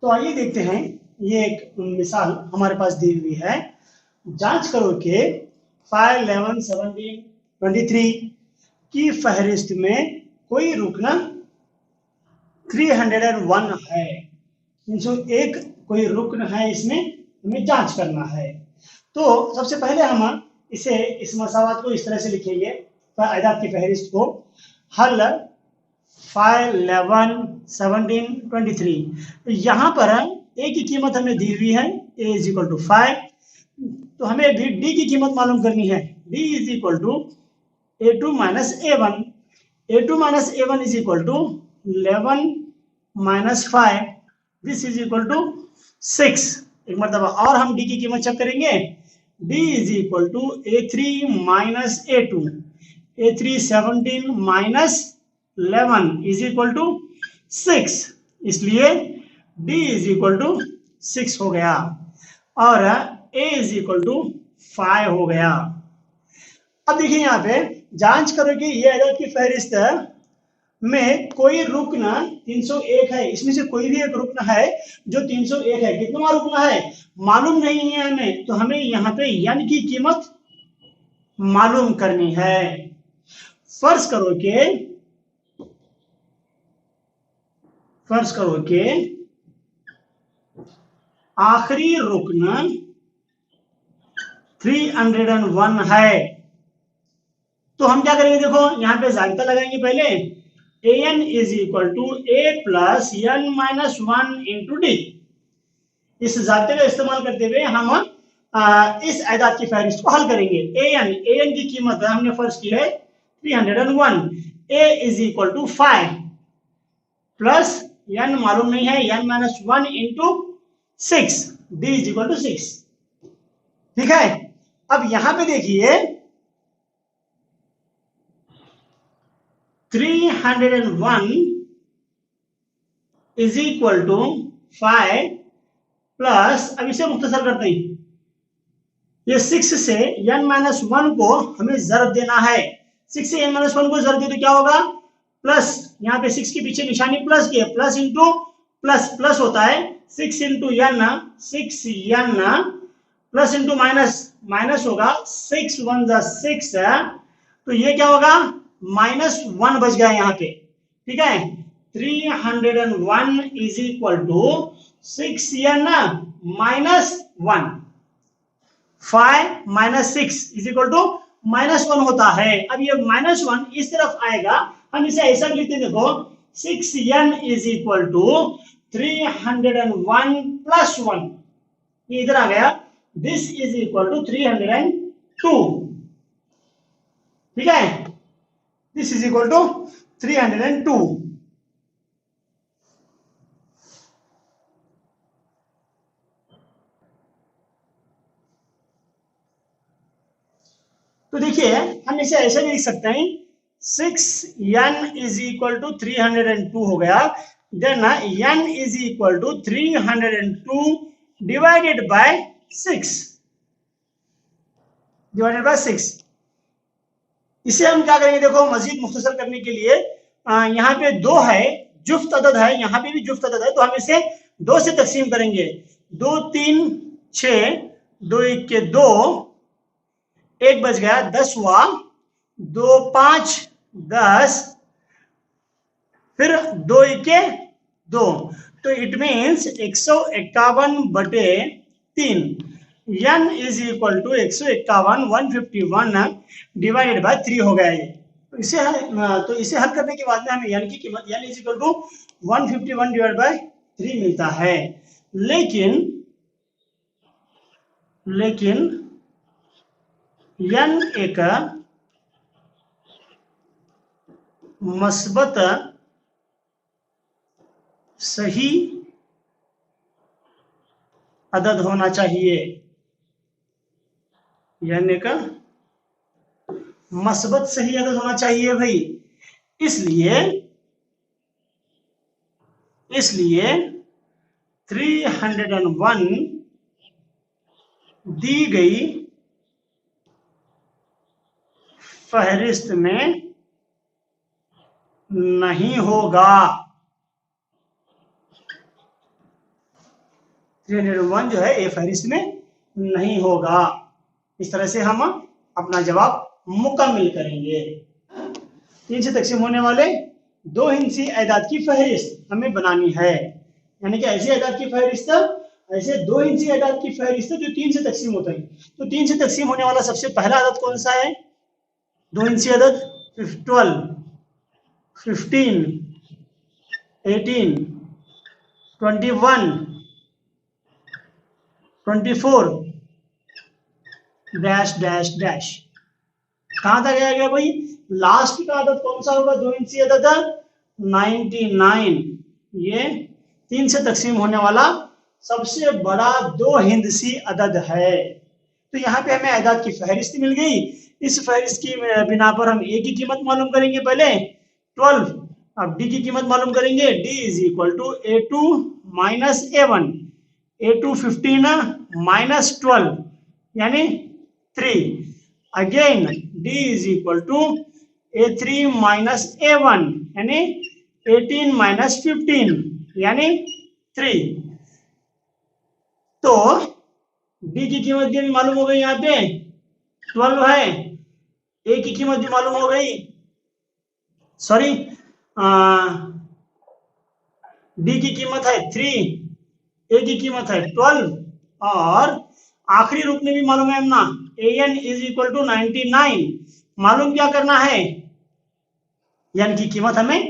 तो आइए देखते हैं, ये एक मिसाल हमारे पास दी हुई है। जांच करो कि 5, 11, 17, 23 की फहरिस्त में कोई रुकन 301 है। 301 कोई रुकन है, इसमें हमें जांच करना है। तो सबसे पहले हम इस मसावात को इस तरह से लिखेंगे, आयदाद की फहरिस्त को। हल 5, 11, 17, 23। तो यहाँ पर ए की कीमत हमें दी हुई है, ए इज इक्वल टू 5। तो हमें भी डी की कीमत मालूम करनी है, d is equal to A2 minus A1। A2 minus A1 is equal to 11 minus 5, this is equal to 6। एक मरतबा और हम डी की कीमत चेक करेंगे, d is equal to A3 minus A2। A3 17 minus 11 is equal to 6, इसलिए D is equal to 6 हो गया और A इज इक्वल टू 5 हो गया। अब देखिए यहाँ पे जांच करो कि ये अदद की फहरिस्त में कोई रुकन 301 है। इसमें से कोई भी एक रुकन है जो 301 है। कितना रुकन है मालूम नहीं है हमें, तो हमें यहाँ पे n की कीमत मालूम करनी है। फर्ज करो कि आखिरी रुकन 301 है। तो हम क्या करेंगे, देखो यहाँ पे जाबिता लगाएंगे पहले, an is equal to a plus n minus 1 into d. इस जाबिते का इस्तेमाल करते हुए हम इस आयदाद की फहरिस्त को हल करेंगे। an की कीमत हमने फर्ज की है 301। a is equal to 5 plus n मालूम नहीं है, n minus 1 into 6, d is equal to 6। ठीक है, अब यहां पे देखिए 301 इज इक्वल टू 5 प्लस, अब इसे मुख्तसर करते हैं, ये 6 से n माइनस 1 को हमें जरब देना है। 6 से n माइनस 1 को जरब दे तो क्या होगा, प्लस, यहाँ पे 6 के पीछे निशानी प्लस की है, प्लस इंटू प्लस प्लस होता है, 6 into n, 6n plus into minus minus होगा, 6 1 6, तो ये क्या होगा -1 बच गया यहाँ पे। ठीक है, 301 is equal to 6n minus 1, 5 minus 6 is equal to -1 होता है। अब ये -1 इस तरफ आएगा, हम इसे ऐसा लिखते हैं, देखो 6n is equal to 301 plus 1, ये इधर आ गया, दिस इज इक्वल टू 302। ठीक है, दिस इज इक्वल टू 302। तो देखिए हम इसे ऐसे भी लिख सकते हैं, 6n इज इक्वल टू 302 हो गया, then n is equal to 302 divided by 6, इसे हम क्या करेंगे, देखो मजीद मुख्तसर करने के लिए यहाँ पे 2 है, जुफ्त अदद है, यहाँ पे भी जुफ्त अदद है, तो हम इसे 2 से तकसीम करेंगे। 2 3 6, 2 1 के 2, 1 बच गया 10 हुआ, 2 5 10, फिर 2 1 के 2, तो इट मीन्स 151 बटे 3, n is equal to 151 151 divided by 3 हो गया ये। तो इसे हल करने के बाद में हमें n की कीमत n is equal to 151 divided by 3 मिलता है। लेकिन n एक मस्बत सही अदद होना चाहिए, n एक मस्बत सही अदद होना चाहिए भाई। इसलिए 301 दी गई फहरिस्त में नहीं होगा। 301 जो है ए फहरिस्त में नहीं होगा। इस तरह से हम अपना जवाब मुकम्मल करेंगे। 3 से तकसीम होने वाले 2 हिंसी एदाद की फहरिस्त हमें बनानी है, यानी कि ऐसी एदाद की फहरिस्त, ऐसे 2 हिंसी एदाद की फहरिस्त जो 3 से तकसीम होते हैं। तो 3 से तकसीम होने वाला सबसे पहला अदद कौन सा है? 2 हिंसी अदद 12, 15, 18, 21, 24 डैश डैश डैश। कहां तक आएगा भाई? लास्ट का अदद कौन सा होगा? 2 इंची अदद 99। ये 3 से तकसीम होने वाला सबसे बड़ा 2 हिंदसी अदद है। तो यहाँ पे हमें अदाद की फहरिस्त मिल गई। इस फहरिस्त की बिना पर हम ए की कीमत मालूम करेंगे पहले 12। अब डी की कीमत मालूम करेंगे। D is equal to A2 minus A1। A2 15 minus 12 यानी 3। Again D is equal to A3 minus A1 यानी 18 माइनस 15 यानी 3। तो D की कीमत भी मालूम हो गई, यहाँ पे 12 है। A की कीमत भी मालूम हो गई, सॉरी D की कीमत है 3, A की कीमत है 12 और आखिरी रुकने भी मालूम है अपना AN इज इक्वल टू 99। मालूम क्या करना है? यानी की कीमत हमें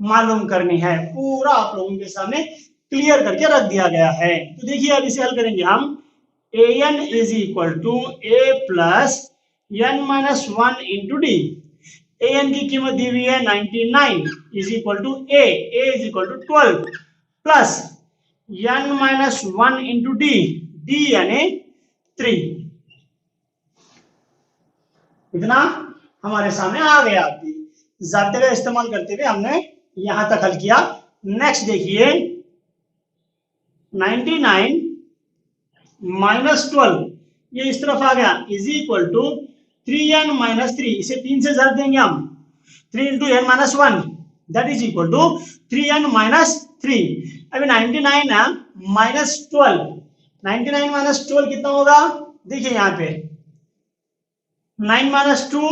मालूम करनी है। पूरा आप लोगों के सामने क्लियर करके रख दिया गया है। तो देखिए अब इसे हल करेंगे हम। AN is equal to A plus N minus 1 into d. AN की कीमत दी हुई है 99 is equal to A is equal to 12 plus N minus 1 into d, d यानी 3। इतना हमारे सामने आ गया। ज़ाब्ते का इस्तेमाल करते हुए हमने यहां तक हल किया। नेक्स्ट देखिए 99 माइनस 12 ये इस तरफ आ गया is equal to 3n minus 3। इसे 3 से ज़र देंगे हम, 3 into n minus 1 that is equal to 3n minus 3। अभी 99 माइनस 12, 99 माइनस 12 कितना होगा? देखिए यहाँ पे 9 minus 2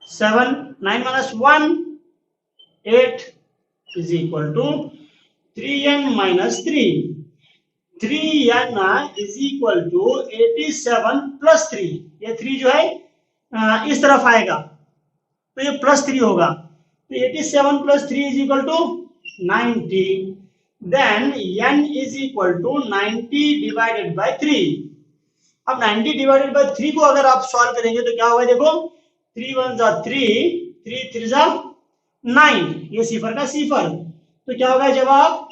7, 9 minus 1 8 is equal to 3n minus 3। 3n is equal to 87 plus 3। ये 3 जो है इस तरफ आएगा तो ये प्लस 3 होगा। तो 87 plus 3 is equal to 90। Then n is equal to 90 divided by 3। अब 90 डिवाइडेड बाय 3 को अगर आप सॉल्व करेंगे तो क्या होगा? देखो 3 1 जा 3, 3 3 जा 9, ये सिफर का सिफर। तो क्या होगा जवाब?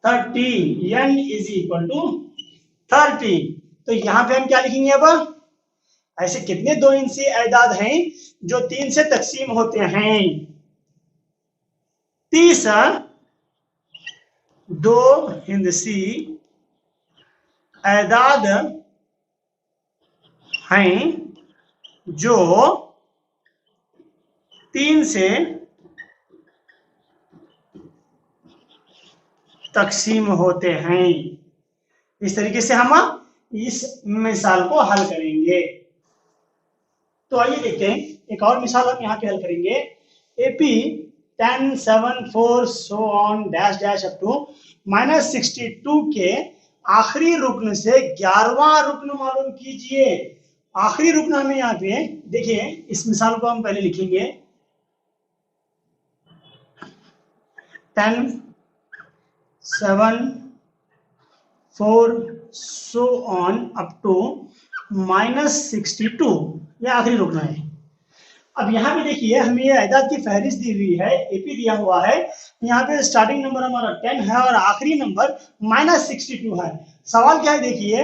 30। n is equal to 30। तो यहां पे हम क्या लिखेंगे? अब ऐसे कितने 2 इंची एदाद हैं जो 3 से तकसीम होते हैं? 30 2 हिंदसी एदाद हैं जो 3 से तकसीम होते हैं। इस तरीके से हम इस मिसाल को हल करेंगे। तो आइए देखते हैं एक और मिसाल हम यहाँ पे हल करेंगे। AP 10 7 4 so on dash dash up to minus 62 के आखिरी रुकन से 11वां रुकन मालूम कीजिए। आखिरी रुकन हमें यहाँ पे देखिए, इस मिसाल को हम पहले लिखेंगे 10 7 4 so on up to minus 62, ये आखिरी रुकना है। अब यहाँ पे देखिए हमें ये एदाद की फहरिस्त दी हुई है, एपी दिया हुआ है। यहाँ पे स्टार्टिंग नंबर हमारा 10 है और आखिरी नंबर माइनस 62 है। सवाल क्या है? देखिए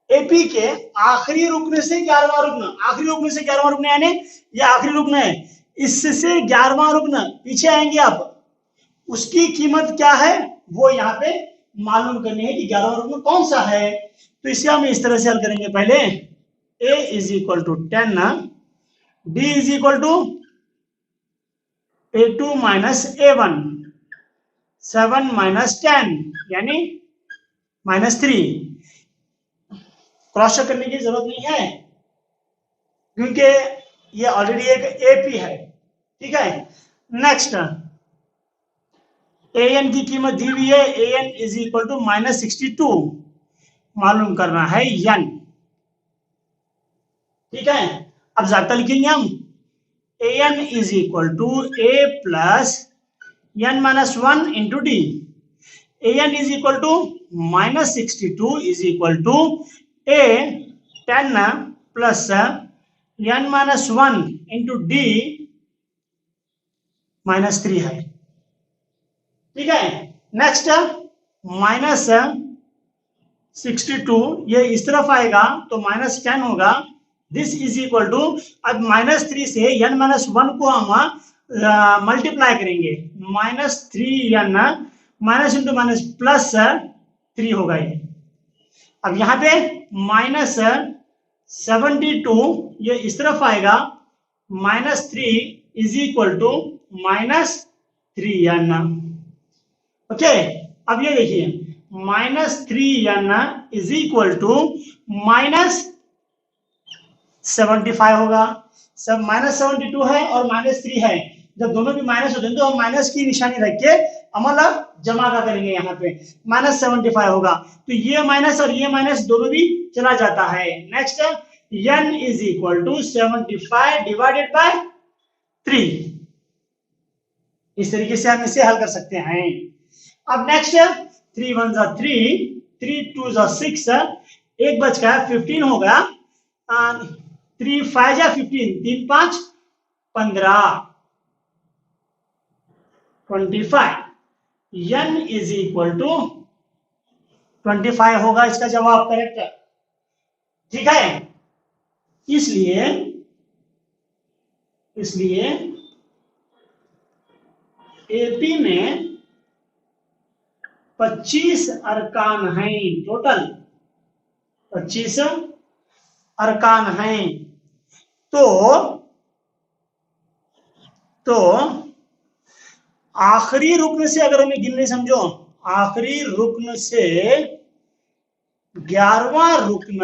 एपी के आखिरी रुकने से 11वां रुकना, आखिरी रुकने से 11वां रुकना यानी ये आखिरी रुकना है, इससे 11वां रुकना पीछे आएंगे आप, उसकी कीमत क्या है वो यहाँ पे मालूम करनी है कि 11वां रुकना कौन सा है। तो इसे हम इस तरह से हल करेंगे। पहले a is equal to 10, d is equal to A2 minus A1, 7 माइनस 10 यानी -3। क्रॉस चेक करने की जरूरत नहीं है क्योंकि ये ऑलरेडी एक एपी है। ठीक है, नेक्स्ट an की कीमत दी हुई है, an इज इक्वल टू -62 मालूम करना है n। ठीक है, अब जाब्ता लिखेंगे हम, an is equal to a plus n minus 1 into d. an is equal to -62 is equal to a 10 plus n minus 1 into d -3 है। ठीक है, नेक्स्ट -62 ये इस तरफ आएगा तो -10 होगा। दिस इज इक्वल टू, अब -3 से n माइनस 1 को हम मल्टीप्लाई करेंगे, -3n minus into minus plus 3 होगा ये। अब यहाँ पे -72 ये इस तरफ आएगा, -3 is equal to -3n। Okay, अब ये देखिए -3n इज इक्वल टू -75 होगा। सब -72 है और -3 है, जब दोनों भी माइनस होते हैं तो हम माइनस की निशानी रख के मतलब जमा का करेंगे। यहाँ पे -75 होगा तो ये माइनस और ये माइनस दोनों भी चला जाता है। Next n is equal to 75 divided by 3। इस तरीके से हम इसे हल कर सकते हैं। अब नेक्स्ट 3 1 जा 3, 3 2 जा 6, एक बच गया 15 होगा, 3 5 जा 15, 3 5 15 25। n इज इक्वल टू 25 होगा इसका जवाब करेक्ट। ठीक है, इसलिए एपी में 25 अरकान हैं, टोटल 25 अरकान हैं। तो आखिरी रुकन से अगर हमें गिनने, समझो आखिरी रुकन से 11वां रुकन,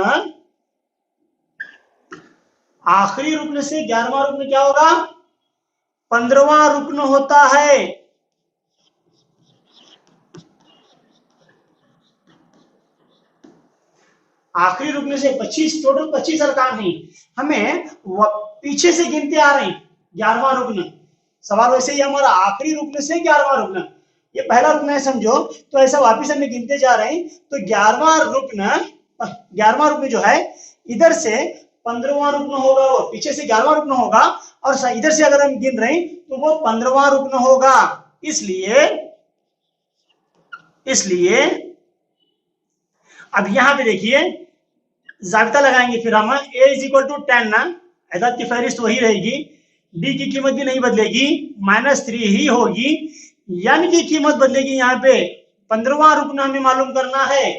आखिरी रुकन से 11वां रुकन क्या होगा, 15वां रुकन होता है। आखिरी रुकने से 25, टोटल 25 अरकान हैं, हमें पीछे से गिनते आ रहे हैं 11वां रुकन। सवाल वैसे ही हमारा आखिरी रुकने से 11वां रुकन, ये पहला रुकन है समझो, तो ऐसा वापिस हमें गिनते जा रहे हैं। तो 11वां रुकन जो है इधर से 15वां रुकन होगा, वो पीछे से 11वां रुकन होगा, और इधर से अगर हम गिन रहे हैं तो वो 15वां रुकन होगा। इसलिए अब यहां पे देखिए जाब्ता लगाएंगे, फिर हम a इज इक्वल टू 10, एदाद की फहरिस्त वही रहेगी, d की कीमत भी नहीं बदलेगी, -3 ही होगी, n की कीमत बदलेगी। यहाँ पे 15वां रुकन हमें मालूम करना है,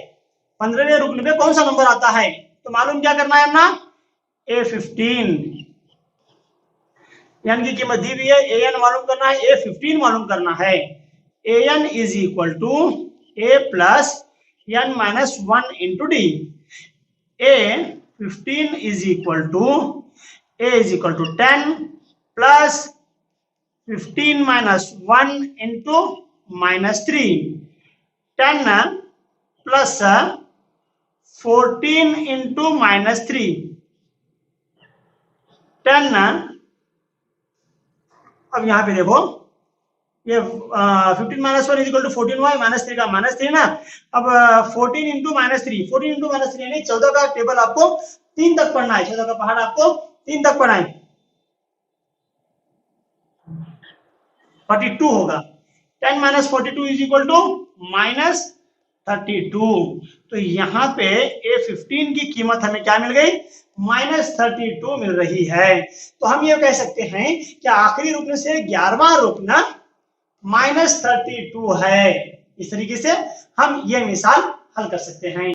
15वें रुकन पे कौन सा नंबर आता है, तो मालूम क्या करना है अपना, a15। n की कीमत दी हुई है, an मालूम करना है, a15 मालूम करना है। an is equal to a plus n minus 1 into d. a15 is equal to a is equal to 10 plus 15 minus 1 into -3, 10 plus 14 into -3, 10। अब यहां पे देखो ये 15 माइनस 1 इज इक्वल टू 14 हुआ है, -3 का -3 ना। अब 14 इंटू -3, 14 इंटू -3 यानी 14 का टेबल आपको 3 तक पढ़ना है, 14 का पहाड़ आपको 3 तक पढ़ना है, 42 होगा। 10 माइनस 42 इज इक्वल टू -32। तो यहाँ पे A15 की कीमत हमें क्या मिल गई, -32 मिल रही है। तो हम ये कह सकते हैं कि आखिरी रुकन से 11वां रुकन -32 है। इस तरीके से हम ये मिसाल हल कर सकते हैं।